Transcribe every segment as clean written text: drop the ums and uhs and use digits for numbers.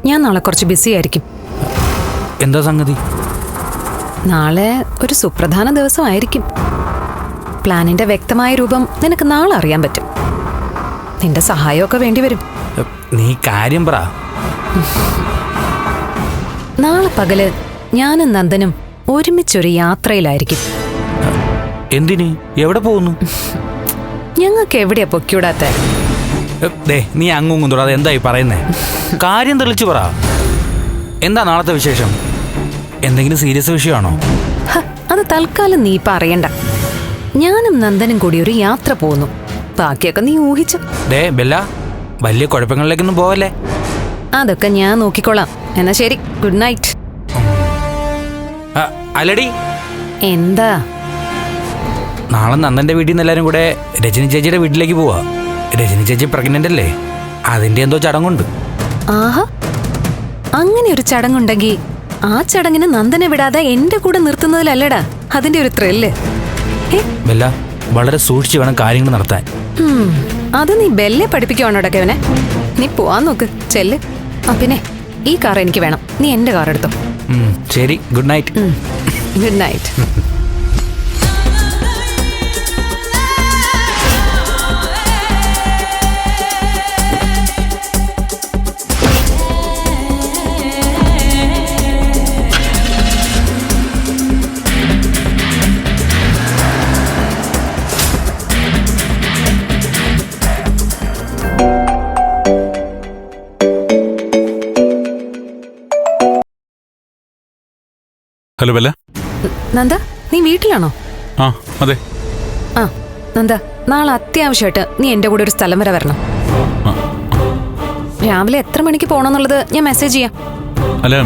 ഞാൻ നാളെ കുറച്ച് ബിസി ആയിരിക്കും. എന്താ സംഗതി? നാളെ ഒരു സുപ്രധാന ദിവസമായിരിക്കും. പ്ലാനിന്റെ വ്യക്തമായ രൂപം നിനക്ക് നാളെ അറിയാൻ പറ്റും. നിന്റെ സഹായമൊക്കെ വേണ്ടിവരും. നീ കാര്യം പറ. നാളെ പകല് ഞാനും നന്ദനും ഒരുമിച്ചൊരു യാത്രയിലായിരിക്കും. എന്തിന്? എവിടെ പോകുന്നു? ഞങ്ങൾക്ക് എവിടെയാ പൊക്കിവിടാത്ത? നീ അങ്ങും തൊടാതെ എന്തായി പറയുന്നേ? കാര്യം തെളിച്ചു പറ. എന്താ നാളത്തെ വിശേഷം? എന്തെങ്കിലും സീരിയസ് വിഷയമാണോ? അത് തൽക്കാലം നീ പറയണ്ട. ഞാനും നന്ദനും കൂടി ഒരു യാത്ര പോകുന്നു. ബാക്കിയൊക്കെ നീ ഊഹിച്ചു. ബെല്ല, വലിയ കുഴപ്പങ്ങളിലേക്കൊന്നും പോവല്ലേ? അതൊക്കെ ഞാൻ നോക്കിക്കോളാം. എന്നാ ശരി, ഗുഡ് നൈറ്റ്. അല്ലടി, എന്താ? നാളെ നന്ദന്റെ വീട്ടിൽ നിന്ന് എല്ലാരും കൂടെ രജനി ചേച്ചിയുടെ വീട്ടിലേക്ക് പോവാ. രജനി ചേച്ചി പ്രഗ്നന്റ് അല്ലേ? അതിന്റെ എന്തോ ചടങ്ങുണ്ട്. ആഹാ, അങ്ങനെ ഒരു ചടങ്ങുണ്ടെങ്കിൽ ആ ചടങ്ങിന് നന്ദനെ വിടാതെ എന്റെ കൂടെ നിർത്തുന്നതിലല്ലടാ അതിന്റെ ഒരു ത്രില്ല്. ബെല്ല, വളരെ സൂക്ഷിച്ചു വേണം കാര്യങ്ങൾ നടത്താൻ. അത് നീ ബെല്ലെ പഠിപ്പിക്കുവാണോടാ കെവനെ? നീ പോവാൻ നോക്ക്, ചെല്ല്. പിന്നെ ഈ കാർ എനിക്ക് വേണം. നീ എന്റെ കാർ എടുത്തോ. ശരി, good night. Good night. Hello Bella. Nanda, നീ വീട്ടിലാണോ? ആ, അതെ. ആ നന്ദ, നാളെ അത്യാവശ്യമായിട്ട് നീ എന്റെ കൂടെ ഒരു സ്ഥലം വരെ വരണം. രാവിലെ എത്ര മണിക്ക് പോകണമെന്നുള്ളത് ഞാൻ മെസ്സേജ് ചെയ്യാം. അല്ല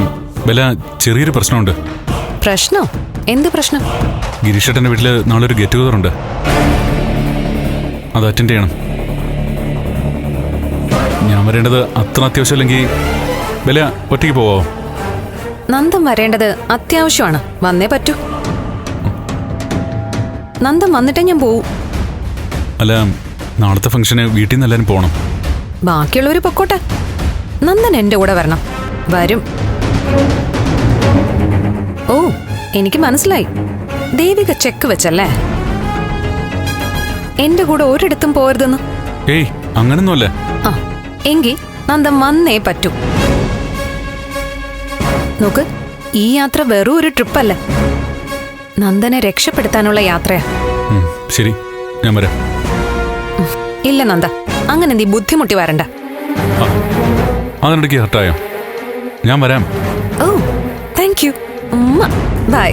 ബെല്ല, ചെറിയൊരു പ്രശ്നമുണ്ട്. പ്രശ്നോ? എന്ത് പ്രശ്നം? ഗിരീഷേട്ടൻ്റെ വീട്ടിൽ നാളെ ഒരു ഗെറ്റ് ടുഗദർ ഉണ്ട്. അത് അറ്റൻഡ് ചെയ്യണം. ഞാൻ വരേണ്ടത് അത്ര അത്യാവശ്യമല്ലെങ്കിൽ ബെല്ല ഒറ്റയ്ക്ക് പോവോ? നന്ദൻ വരേണ്ടത് അത്യാവശ്യമാണ്. വന്നേ പറ്റൂ. നന്ദൻ വന്നിട്ടേ ഞാൻ പോവും. അല്ല, നാളത്തെ ഫംഗ്ഷന് വീട്ടിൽ നിന്ന് എല്ലാവരും പോകണം. ബാക്കിയുള്ളവര് പൊക്കോട്ടെ. നന്ദൻ എന്റെ കൂടെ വരണം. വരും. ഓ, എനിക്ക് മനസ്സിലായി. ദേവിക ചെക്ക് വെച്ചല്ലേ എന്റെ കൂടെ ഒരിടത്തും പോരുതെന്ന്? ഏയ്, അങ്ങനൊന്നുമല്ല. ആ, എങ്കിൽ നന്ദൻ വന്നേ പറ്റൂ. നോക്ക്, ഈ യാത്ര വെറും ഒരു ട്രിപ്പല്ല, നന്ദനെ രക്ഷപ്പെടുത്താനുള്ള യാത്രയാ. ശരി, ഞാൻ വരാം. ഇല്ല നന്ദ, അങ്ങനെ നീ ബുദ്ധിമുട്ടി വരണ്ട. അതിനിടയ്ക്ക് ഹർട്ടായോ? ഞാൻ വരാം. ഓ, താങ്ക് യു. ബൈ.